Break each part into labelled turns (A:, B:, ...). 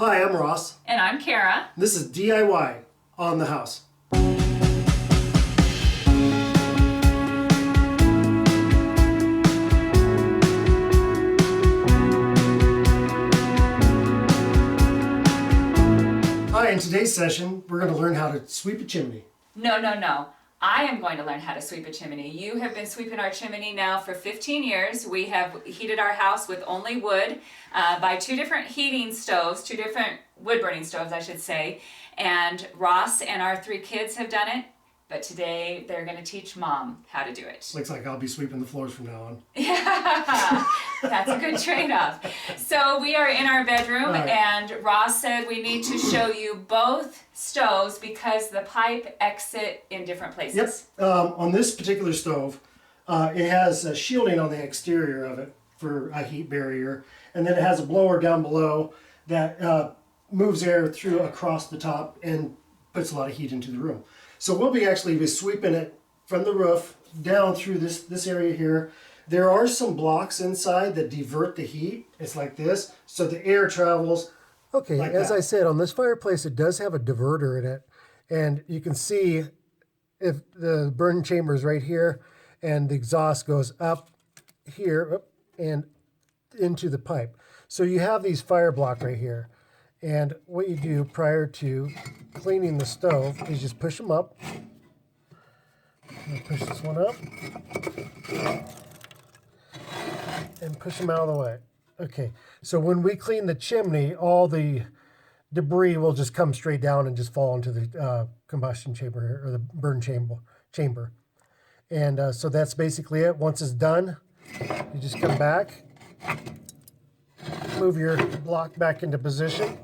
A: Hi, I'm Ross.
B: And I'm Kara.
A: This is DIY on the house. Hi, in today's session, we're going to learn how to sweep a chimney.
B: No. I am going to learn how to sweep a chimney. You have been sweeping our chimney now for 15 years. We have heated our house with only wood by two different heating stoves, two different wood burning stoves, I should say. And Ross and our three kids have done it. But today they're going to teach Mom how to do it.
A: Looks like I'll be sweeping the floors from now on.
B: Yeah, that's a good trade-off. So we are in our bedroom,
A: right.
B: And Ross said we need to show you both stoves because the pipe exit in different places.
A: Yep. On this particular stove, it has a shielding on the exterior of it for a heat barrier, and then it has a blower down below that moves air through across the top and puts a lot of heat into the room. So we'll be actually sweeping it from the roof down through this area here. There are some blocks inside that divert the heat. It's like this, so the air travels.
C: Okay,
A: like
C: as
A: that.
C: I said, on this fireplace, it does have a diverter in it. And you can see if the burn chamber is right here, and the exhaust goes up here and into the pipe. So you have these fire block right here. And what you do prior to cleaning the stove is just push them up. Push this one up. And push them out of the way. Okay, so when we clean the chimney, all the debris will just come straight down and just fall into the combustion chamber or the burn chamber. And so that's basically it. Once it's done, you just come back, move your block back into position,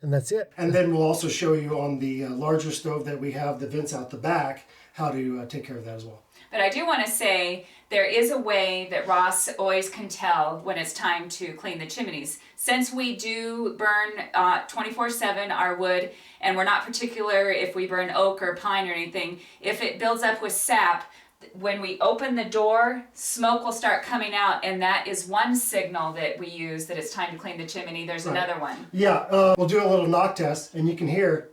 C: and that's it.
A: And then we'll also show you on the larger stove that we have the vents out the back how to take care of that as well.
B: But I do want to say there is a way that Ross always can tell when it's time to clean the chimneys. Since we do burn 24/7 our wood, and we're not particular if we burn oak or pine or anything, if it builds up with sap, when we open the door, smoke will start coming out, and that is one signal that we use that it's time to clean the chimney. There's another one.
A: Yeah, we'll do a little knock test, and you can hear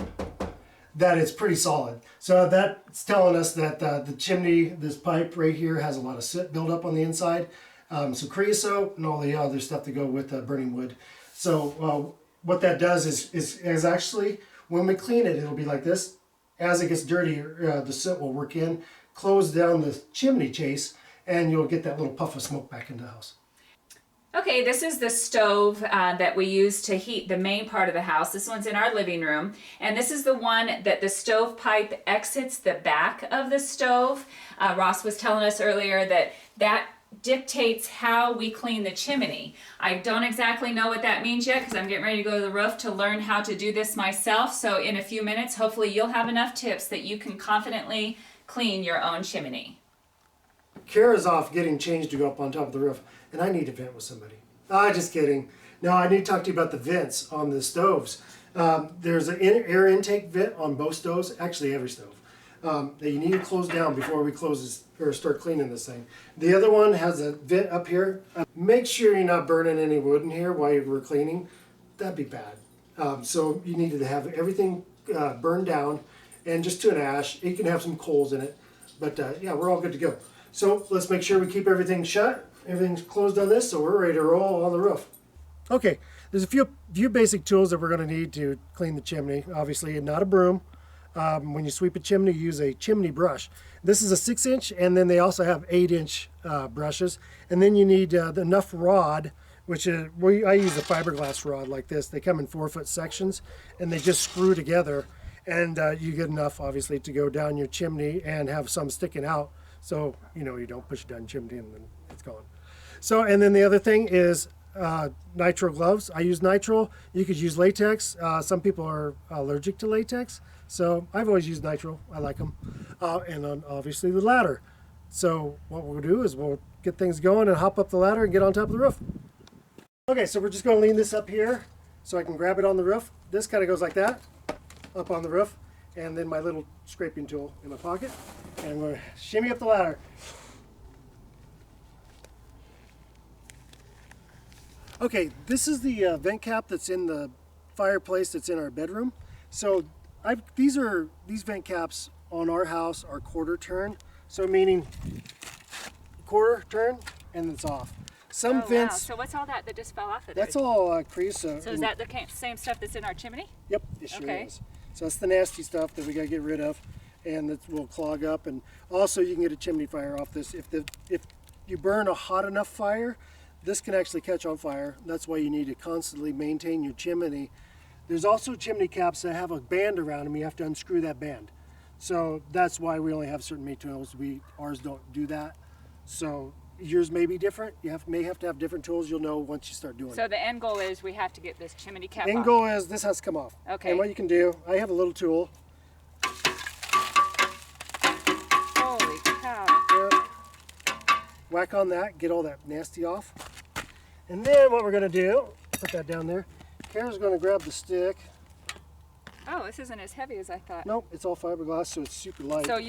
A: that it's pretty solid. So that's telling us that the chimney, this pipe right here, has a lot of soot buildup on the inside. So creosote and all the other stuff to go with burning wood. So what that does is actually, when we clean it, it'll be like this. As it gets dirtier, the soot will work in, close down the chimney chase, and you'll get that little puff of smoke back into the house.
B: Okay, this is the stove that we use to heat the main part of the house. This one's in our living room, and this is the one that the stove pipe exits the back of the stove. Ross was telling us earlier that dictates how we clean the chimney. I don't exactly know what that means yet because I'm getting ready to go to the roof to learn how to do this myself. So in a few minutes, hopefully you'll have enough tips that you can confidently clean your own chimney.
A: Kara's off getting changed to go up on top of the roof, and I need to vent with somebody. Just kidding. No, I need to talk to you about the vents on the stoves. There's an air intake vent on both stoves, actually every stove, that you need to close down before we close this, or start cleaning this thing. The other one has a vent up here. Make sure you're not burning any wood in here while we're cleaning. That'd be bad. So you need to have everything burned down and just to an ash. You can have some coals in it, but yeah, we're all good to go. So let's make sure we keep everything shut. Everything's closed on this, so we're ready to roll on the roof. Okay, there's a few basic tools that we're going to need to clean the chimney. Obviously, not a broom. When you sweep a chimney, you use a chimney brush. This is a 6-inch, and then they also have 8-inch brushes. And then you need enough rod, which is, I use a fiberglass rod like this. They come in 4-foot sections, and they just screw together. And you get enough, obviously, to go down your chimney and have some sticking out. So, you don't push it down the chimney and then it's gone. So, and then the other thing is nitrile gloves. I use nitrile. You could use latex. Some people are allergic to latex. So I've always used nitrile. I like them. And then obviously the ladder. So what we'll do is we'll get things going and hop up the ladder and get on top of the roof. Okay, so we're just going to lean this up here so I can grab it on the roof. This kind of goes like that, up on the roof. And then my little scraping tool in my pocket. And I'm going to shimmy up the ladder. Okay, this is the vent cap that's in the fireplace that's in our bedroom. So these vent caps on our house are quarter turn. So meaning quarter turn and it's off. Some vents.
B: Wow. So what's all that just fell off of there?
A: That's all creosote.
B: So is that the same stuff that's in our chimney?
A: Yep, it sure
B: Okay.
A: is. So that's the nasty stuff that we gotta get rid of, and that will clog up. And also, you can get a chimney fire off this. If you burn a hot enough fire, this can actually catch on fire. That's why you need to constantly maintain your chimney. There's also chimney caps that have a band around them. You have to unscrew that band. So that's why we only have certain materials. Ours don't do that. So yours may be different. You may have to have different tools. You'll know once you start doing it.
B: So the end goal is we have to get this chimney cap
A: End
B: off.
A: goal is this has to come off.
B: Okay.
A: And what you can do, I have a little tool.
B: Holy cow.
A: Whack on that, get all that nasty off. And then what we're gonna do, put that down there. Kara's gonna grab the stick.
B: Oh, this isn't as heavy as I thought.
A: Nope, it's all fiberglass, so it's super light.
B: So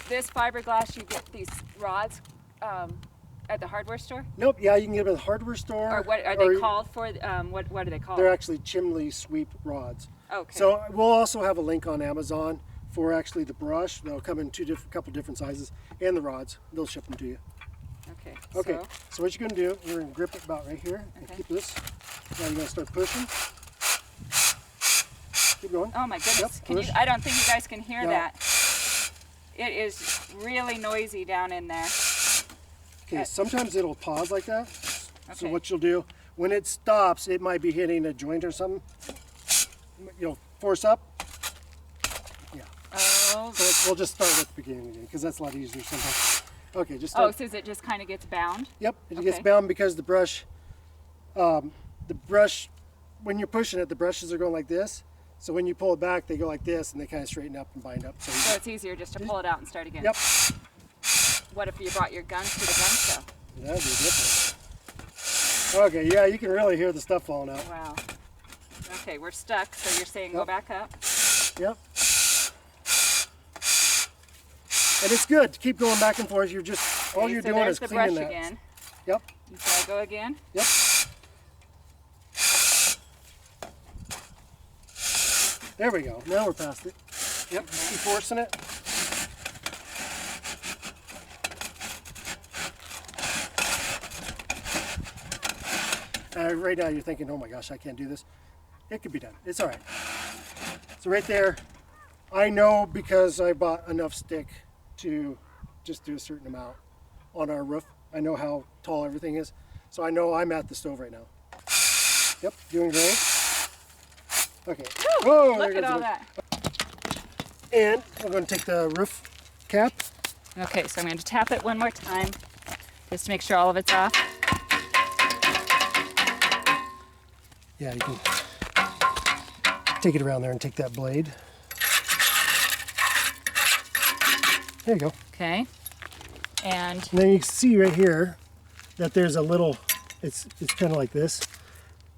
B: this fiberglass, you get these rods at the hardware store?
A: Nope, yeah, you can get them at the hardware store.
B: Or what are they called for? What are they called?
A: They're actually chimney sweep rods.
B: Okay.
A: So we'll also have a link on Amazon for actually the brush. They'll come in couple different sizes, and the rods. They'll ship them to you.
B: Okay.
A: Okay, so what you're gonna do, you're gonna grip it about right here and
B: Okay.
A: keep this. Now you're gonna start pushing. Keep going.
B: Oh my goodness!
A: Yep, push.
B: I don't think you guys can hear
A: Yeah.
B: that. It is really noisy down in there.
A: Okay, sometimes it'll pause like that. So
B: Okay.
A: what you'll do, when it stops, it might be hitting a joint or something. You'll force up. Yeah.
B: Oh.
A: So we'll just start with the beginning again, because that's a lot easier sometimes. Okay, just
B: Oh,
A: start.
B: so it just kind of gets bound?
A: Yep, it gets
B: okay.
A: bound because the brush, when you're pushing it, the brushes are going like this. So when you pull it back, they go like this, and they kind of straighten up and bind up.
B: So it's easier just to pull it out and start again?
A: Yep.
B: What if you brought your guns to the gun show?
A: That'd be different. Okay, yeah, you can really hear the stuff falling out.
B: Wow. Okay, we're stuck, so you're saying go
A: Yep.
B: back up?
A: Yep. And it's good to keep going back and forth. You're just, all
B: Okay,
A: you're
B: so
A: doing
B: there's
A: is
B: the
A: cleaning
B: brush
A: that.
B: again.
A: Yep,
B: So I go again?
A: yep. There we go. Now we're past it. Yep, keep forcing it. Right now you're thinking, oh my gosh, I can't do this. It could be done. It's all right. So right there, I know because I bought enough stick to just do a certain amount on our roof. I know how tall everything is. So I know I'm at the stove right now. Yep, doing great. Okay. Whoa,
B: Look
A: there
B: at
A: goes
B: all
A: the-
B: that.
A: And I'm going to take the roof cap.
B: Okay, so I'm going to tap it one more time just to make sure all of it's off.
A: Yeah, you can take it around there and take that blade. There you go.
B: Okay. And
A: And then you can see right here that there's a little, it's kind of like this.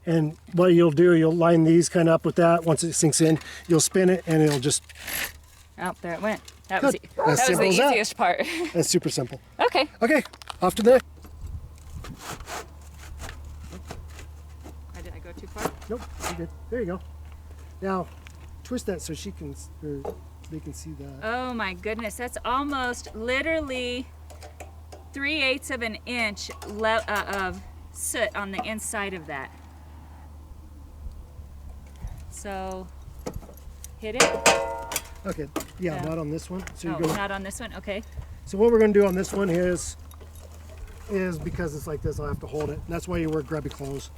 A: And what you'll do, you'll line these kind of up with that. Once it sinks in, you'll spin it and it'll just,
B: oh, there it went. That was,
A: Good.
B: that was the
A: simple as that.
B: easiest part.
A: that's super simple.
B: Okay.
A: Okay, off to the next.
B: Did I go too far?
A: Nope, you're good. There you go. Now, twist that so she can, or they can see that.
B: Oh my goodness, that's almost literally 3/8 of an inch of soot on the inside of that. So, hit it.
A: Okay, yeah,
B: Yeah.
A: not on this one. So
B: Oh,
A: you're going.
B: not on this one? Okay.
A: So what we're going to do on this one is because it's like this, I'll have to hold it. And that's why you wear grubby clothes.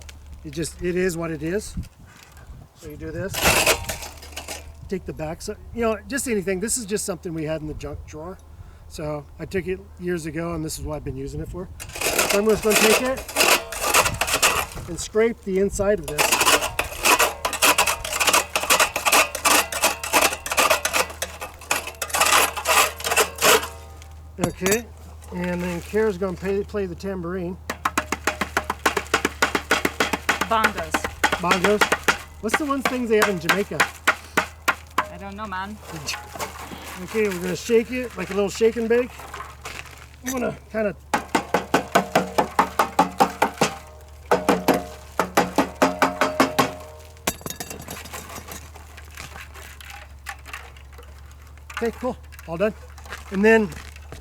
A: It is what it is. So you do this. Take the back, so just anything. This is just something we had in the junk drawer. So I took it years ago, and this is what I've been using it for. So I'm just going to take it and scrape the inside of this. Okay, and then Kara's going to play the tambourine.
B: Bongos.
A: Bongos. What's the one things they have in Jamaica?
B: I don't know, man.
A: Okay, we're gonna shake it like a little shake and bake. I'm gonna kind of Okay, cool. All done. And then,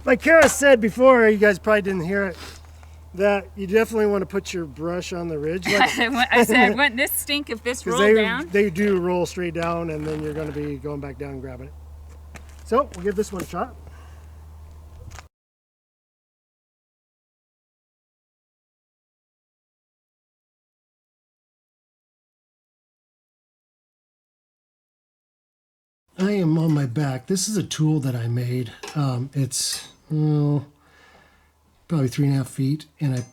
A: like Kara said before, you guys probably didn't hear it, that you definitely want to put your brush on the ridge.
B: I said, wouldn't this stink if this rolled down?
A: They do roll straight down, and then you're going to be going back down and grabbing it. So we'll give this one a shot. I am on my back. This is a tool that I made. It's probably 3.5 feet, and I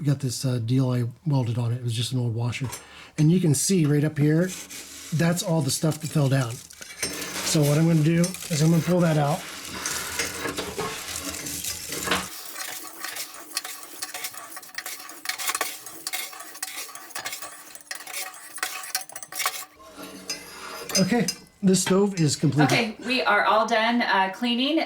A: got this deal I welded on it. It was just an old washer. And you can see right up here, that's all the stuff that fell down. So what I'm going to do is I'm going to pull that out. Okay, this stove is completed.
B: Okay, we are all done cleaning.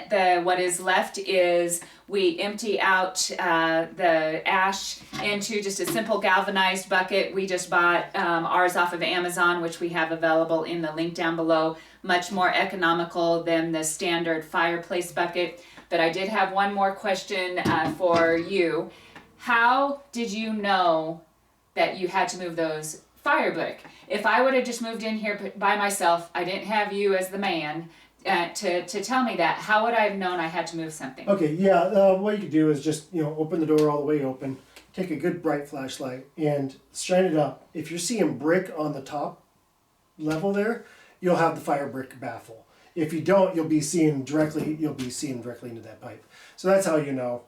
B: What is left is we empty out the ash into just a simple galvanized bucket. We just bought ours off of Amazon, which we have available in the link down below. Much more economical than the standard fireplace bucket. But I did have one more question for you. How did you know that you had to move those fire brick? If I would have just moved in here by myself, I didn't have you as the man to tell me that, how would I have known I had to move something?
A: Okay, yeah, what you could do is just, open the door all the way open, take a good bright flashlight and shine it up. If you're seeing brick on the top level there, you'll have the fire brick baffle. If you don't, you'll be seeing directly into that pipe. So that's how you know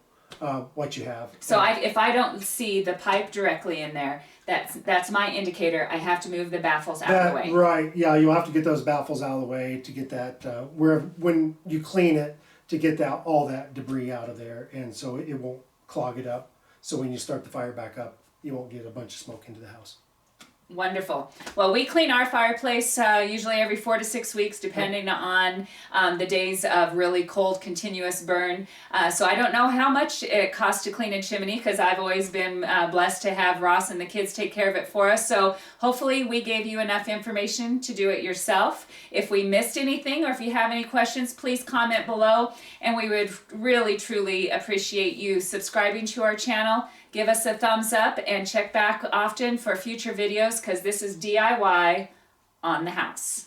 A: what you have.
B: So if I don't see the pipe directly in there, that's my indicator. I have to move the baffles out of the way.
A: Right, yeah, you'll have to get those baffles out of the way to get that, when you clean it, to get that all that debris out of there, and so it won't clog it up. So when you start the fire back up, you won't get a bunch of smoke into the house.
B: Wonderful. Well, we clean our fireplace usually every 4 to 6 weeks, depending on the days of really cold, continuous burn. So I don't know how much it costs to clean a chimney, because I've always been blessed to have Ross and the kids take care of it for us. So hopefully we gave you enough information to do it yourself. If we missed anything, or if you have any questions, please comment below. And we would really, truly appreciate you subscribing to our channel. Give us a thumbs up and check back often for future videos, because this is DIY on the house.